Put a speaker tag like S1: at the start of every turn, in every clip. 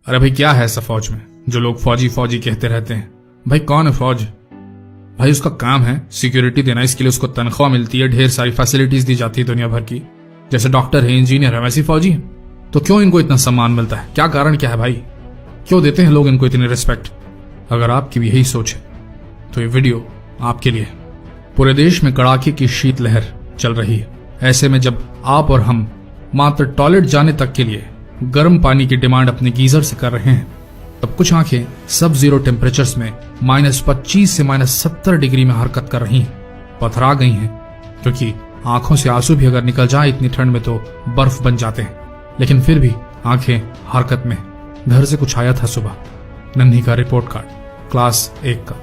S1: अरे भाई क्या है ऐसा फौज में जो लोग फौजी फौजी कहते रहते हैं? भाई कौन है फौज? भाई उसका काम है सिक्योरिटी देना, इसके लिए उसको तनख्वाह मिलती है, ढेर सारी फैसिलिटीज दी जाती है दुनिया भर की। जैसे डॉक्टर है, इंजीनियर है, वैसे फौजी है। तो क्यों इनको इतना सम्मान मिलता है? क्या कारण क्या है भाई? क्यों देते हैं लोग इनको इतनी रिस्पेक्ट? अगर आपकी भी यही सोच है तो ये वीडियो आपके लिए। पूरे देश में कड़ाके की शीतलहर चल रही है। ऐसे में जब आप और हम मात्र टॉयलेट जाने तक के लिए गर्म पानी की डिमांड अपने गीजर से कर रहे हैं, तब कुछ आंखें सब जीरो टेम्परेचर्स में -25 से -70 डिग्री में हरकत कर रही हैं, पथरा गई हैं, क्योंकि आंखों से आंसू भी अगर निकल जाए इतनी ठंड में तो बर्फ बन जाते हैं। लेकिन फिर भी आंखें हरकत में। घर से कुछ आया था सुबह, नन्ही का रिपोर्ट कार्ड क्लास 1 का।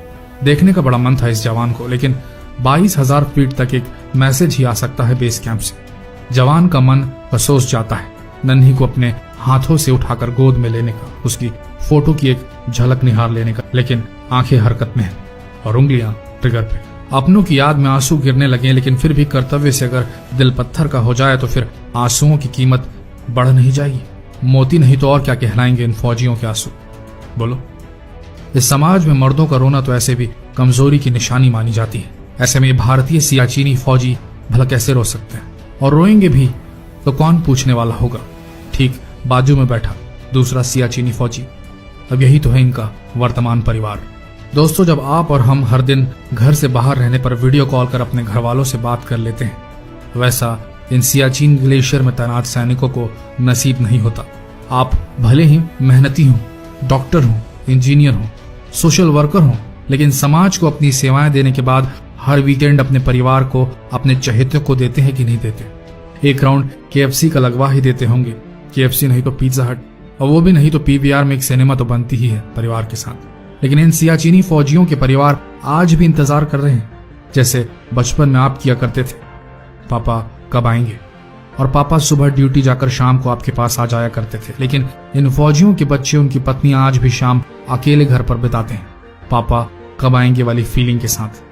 S1: देखने का बड़ा मन था इस जवान को, लेकिन 22,000 फीट तक एक मैसेज ही आ सकता है बेस कैंप से। जवान का मन असोस जाता है नन्ही को अपने हाथों से उठाकर गोद में लेने का, उसकी फोटो की एक झलक निहार लेने का, लेकिन आंखें हरकत में हैं और उंगलियां ट्रिगर पे। अपनों की याद में आंसू गिरने लगे, लेकिन फिर भी कर्तव्य से अगर दिल पत्थर का हो जाए तो फिर आंसुओं की कीमत बढ़ नहीं जाएगी? मोती नहीं तो और क्या कहलाएंगे इन फौजियों के आंसू? बोलो। इस समाज में मर्दों का रोना तो ऐसे भी कमजोरी की निशानी मानी जाती है। ऐसे में भारतीय सियाचिनी फौजी भला कैसे रो सकते हैं? और रोएंगे भी तो कौन पूछने वाला होगा? ठीक बाजू में बैठा दूसरा सियाचिनी फौजी। अब यही तो है इनका वर्तमान परिवार। दोस्तों, जब आप और हम हर दिन घर से बाहर रहने पर वीडियो कॉल कर अपने घर वालों से बात कर लेते हैं, वैसा इन सियाचिन ग्लेशियर में तैनात सैनिकों को नसीब नहीं होता। आप भले ही मेहनती हों, डॉक्टर हों, इंजीनियर हों, सोशल वर्कर हों, लेकिन समाज को अपनी सेवाएं देने के बाद हर वीकेंड अपने परिवार को, अपने चहेतों को देते हैं कि नहीं देते? एक राउंड KFC का लगवा ही देते होंगे। KFC नहीं तो पिज्जा हट, और वो भी नहीं तो PVR में एक सिनेमा तो बनती ही है परिवार के साथ। लेकिन इन सियाचिनी फौजियों के परिवार आज भी इंतजार कर रहे हैं, जैसे बचपन में आप किया करते थे। पापा कब आएंगे? और पापा सुबह ड्यूटी जाकर शाम को आपके पास आ जाया करते थे। लेकिन इन फौजियों के बच्चे, उनकी पत्नियां आज भी शाम अकेले घर पर बिताते हैं, पापा कब आएंगे वाली फीलिंग के साथ।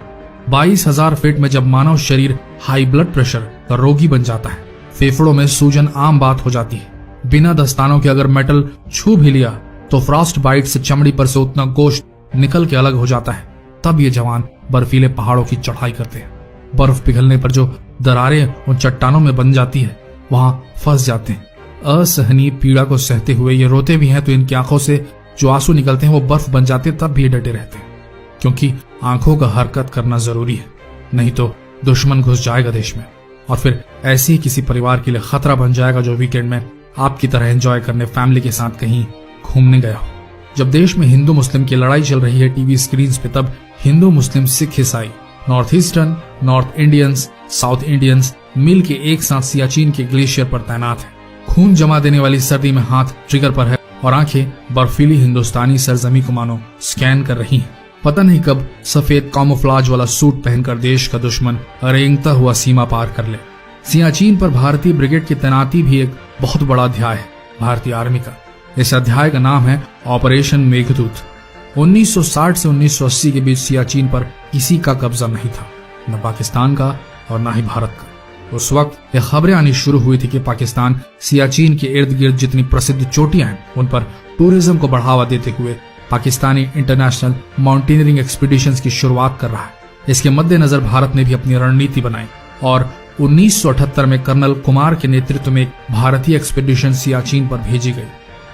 S1: 22,000 फीट में जब मानव शरीर हाई ब्लड प्रेशर का रोगी बन जाता है, फेफड़ों में सूजन आम बात हो जाती है। बिना दस्तानों के अगर मेटल छू भी लिया तो फ्रॉस्ट बाइट से चमड़ी पर से उतना गोश्त निकल के अलग हो जाता है। तब ये जवान बर्फीले पहाड़ों की चढ़ाई करते हैं। बर्फ पिघलने पर जो दरारें उन चट्टानों में बन जाती है, वहां फंस जाते हैं। असहनीय पीड़ा को सहते हुए ये रोते भी हैं, तो इनकी आंखों से जो आंसू निकलते हैं वो बर्फ बन जाते हैं। तब भी ये डटे रहते हैं, क्योंकि आंखों का हरकत करना जरूरी है, नहीं तो दुश्मन घुस जाएगा देश में, और फिर ऐसे ही किसी परिवार के लिए खतरा बन जाएगा जो वीकेंड में आपकी तरह एंजॉय करने फैमिली के साथ कहीं घूमने गया हो। जब देश में हिंदू मुस्लिम की लड़ाई चल रही है टीवी स्क्रीन पे, तब हिंदू मुस्लिम सिख ईसाई, north eastern, north Indians, south Indians मिल के एक साथ सियाचिन के ग्लेशियर पर तैनात है। खून जमा देने वाली सर्दी में हाथ ट्रिगर पर है और आंखें बर्फीली हिंदुस्तानी सरजमी को मानो स्कैन कर रही हैं। पता नहीं कब सफेद कामोफ्लाज वाला सूट पहनकर देश का दुश्मन रेंगता हुआ सीमा पार कर ले। सियाचिन पर भारतीय ब्रिगेड की तैनाती भी एक बहुत बड़ा अध्याय है भारतीय आर्मी का। इस अध्याय का नाम है ऑपरेशन मेघदूत। 1960 से 1980 के बीच सियाचिन पर किसी का कब्जा नहीं था, न पाकिस्तान का और न ही भारत का। उस वक्त ये खबरें आनी शुरू हुई थी कि पाकिस्तान सियाचिन के इर्द गिर्द जितनी प्रसिद्ध चोटियां हैं उन पर टूरिज्म को बढ़ावा देते हुए पाकिस्तानी इंटरनेशनल माउंटेनियरिंग एक्सपीडिशंस की शुरुआत कर रहा है। इसके मद्देनजर भारत ने भी अपनी रणनीति बनाई और 1978 में कर्नल कुमार के नेतृत्व में एक भारतीय एक्सपीडिशन सियाचिन पर भेजी गई।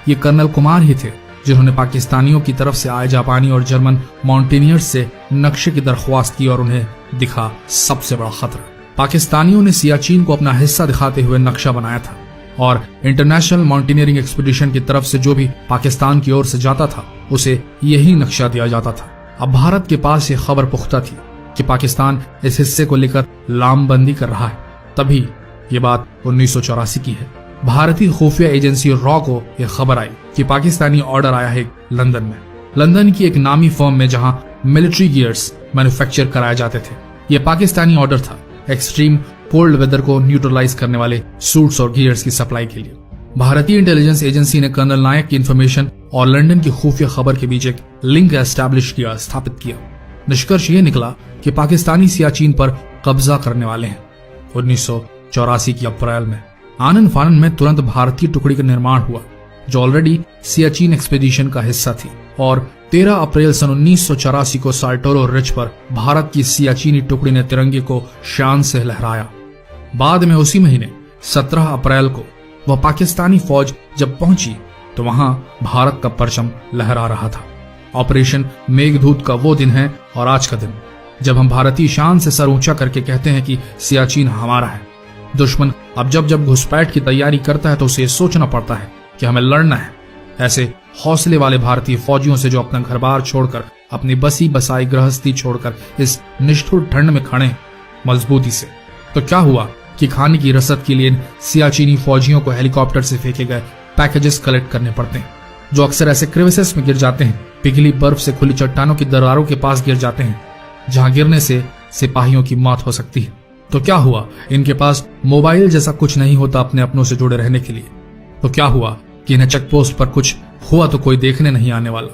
S1: ये कर्नल कुमार ही थे जिन्होंने पाकिस्तानियों की तरफ से आए जापानी और जर्मन माउंटेनियर्स से नक्शे की दरख्वास्त की और उन्हें दिखा सबसे बड़ा खतरा। पाकिस्तानियों ने सियाचिन को अपना हिस्सा दिखाते हुए नक्शा बनाया था और इंटरनेशनल माउंटेनियरिंग एक्सपीडिशन की तरफ से जो भी पाकिस्तान की ओर से जाता था उसे यही नक्शा दिया जाता था। अब भारत के पास ये खबर पुख्ता थी कि पाकिस्तान इस हिस्से को लेकर लामबंदी कर रहा है। तभी ये बात 1984 की है। भारतीय खुफिया एजेंसी रॉ को यह खबर आई कि पाकिस्तानी ऑर्डर आया है लंदन में, लंदन की एक नामी फर्म में जहां मिलिट्री गियर्स मैन्युफैक्चर कराए जाते थे। यह पाकिस्तानी ऑर्डर था एक्सट्रीम कोल्ड वेदर को न्यूट्रलाइज करने वाले सूट्स और गियर्स की सप्लाई के लिए। भारतीय इंटेलिजेंस एजेंसी ने कर्नल नायक की इंफॉर्मेशन और लंदन की खुफिया खबर के बीच एक लिंक एस्टैब्लिश किया, स्थापित किया। निष्कर्ष ये निकला कि पाकिस्तानी सियाचिन पर कब्जा करने वाले हैं। 1984 की अप्रैल में आनन फानन में तुरंत भारतीय टुकड़ी का निर्माण हुआ जो ऑलरेडी सियाचिन एक्सपेडिशन का हिस्सा थी, और 13 अप्रैल सन 1984 को साल्टोरो रिज पर भारत की सियाचिनी टुकड़ी ने तिरंगे को शान से लहराया। बाद में उसी महीने 17 अप्रैल को वह पाकिस्तानी फौज जब पहुंची तो वहां भारत का परचम लहरा रहा था। ऑपरेशन मेघदूत का वो दिन है और आज का दिन जब हम भारतीय शान से सर ऊंचा करके कहते हैं कि सियाचिन हमारा है। दुश्मन अब जब घुसपैठ की तैयारी करता है तो उसे सोचना पड़ता है कि हमें लड़ना है। ऐसे हौसले वाले भारतीय फौजियों से जो अपना घर बार छोड़कर, अपनी बसी बसाई गृहस्थी छोड़कर इस निष्ठुर ठंड में खड़े मजबूती से, तो क्या हुआ कि खाने की रसद के लिए सियाचिनी फौजियों को हेलीकॉप्टर से फेंके गए पैकेजेस कलेक्ट करने पड़ते हैं, जो अक्सर ऐसे क्रेविसेस में गिर जाते हैं, पिघली बर्फ से खुली चट्टानों की दरारों के पास गिर जाते हैं, जहां गिरने से सिपाहियों की मौत हो सकती है। तो क्या हुआ, इनके पास मोबाइल जैसा कुछ नहीं होता अपने अपनों से जुड़े रहने के लिए। तो क्या हुआ कि इन्हें चेक पोस्ट पर कुछ हुआ तो कोई देखने नहीं आने वाला।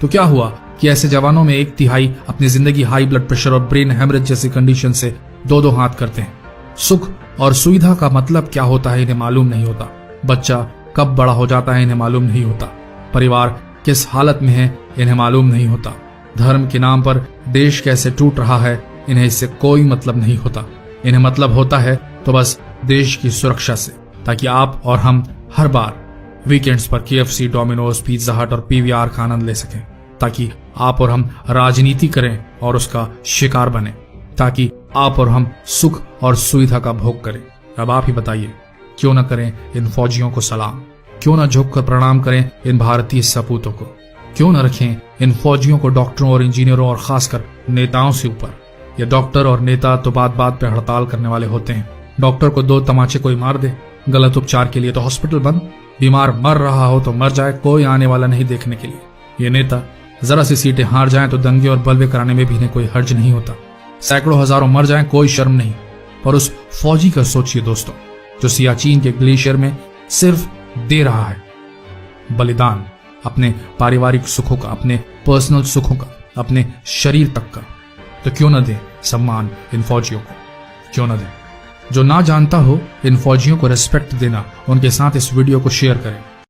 S1: तो क्या हुआ कि ऐसे जवानों में 1/3 अपनी जिंदगी हाई ब्लड प्रेशर और ब्रेन हेमरेज जैसी कंडीशन से 2-2 हाथ करते हैं। सुख और सुविधा का मतलब क्या होता है इन्हें मालूम नहीं होता। बच्चा कब बड़ा हो जाता है इन्हें मालूम नहीं होता। परिवार किस हालत में है इन्हें मालूम नहीं होता। धर्म के नाम पर देश कैसे टूट रहा है इन्हें इससे कोई मतलब नहीं होता। इन्हें मतलब होता है तो बस देश की सुरक्षा से, ताकि आप और हम हर बार वीकेंड्स पर KFC, डोमिनोज, पिज्जा हट और PVR का आनंद ले सकें, ताकि आप और हम राजनीति करें और उसका शिकार बने, ताकि आप और हम सुख और सुविधा का भोग करें। अब आप ही बताइए, क्यों न करें इन फौजियों को सलाम, क्यों न झुककर प्रणाम करें इन भारतीय सपूतों को, क्यों न रखें इन फौजियों को डॉक्टरों और इंजीनियरों और खासकर नेताओं से ऊपर। ये डॉक्टर और नेता तो बात बात पे हड़ताल करने वाले होते हैं। डॉक्टर को 2 तमाचे कोई मार दे, गलत उपचार के लिए तो हॉस्पिटल बंद, बीमार मर रहा हो तो मर जाए, कोई आने वाला नहीं देखने के लिए। ये नेता जरा सी सीटें हार जाएं तो दंगे और बलवे कराने में भी इन्हें कोई हर्ज नहीं होता। सैकड़ों हजारों मर जाएं, कोई शर्म नहीं। और उस फौजी का सोचिए दोस्तों, जो सियाचिन के ग्लेशियर में सिर्फ दे रहा है बलिदान, अपने पारिवारिक सुखों का, अपने पर्सनल सुखों का, अपने शरीर तक का। तो क्यों न दे सम्मान इन फौजियों को, क्यों न दे। जो ना जानता हो इन फौजियों को रिस्पेक्ट देना, उनके साथ इस वीडियो को शेयर करें।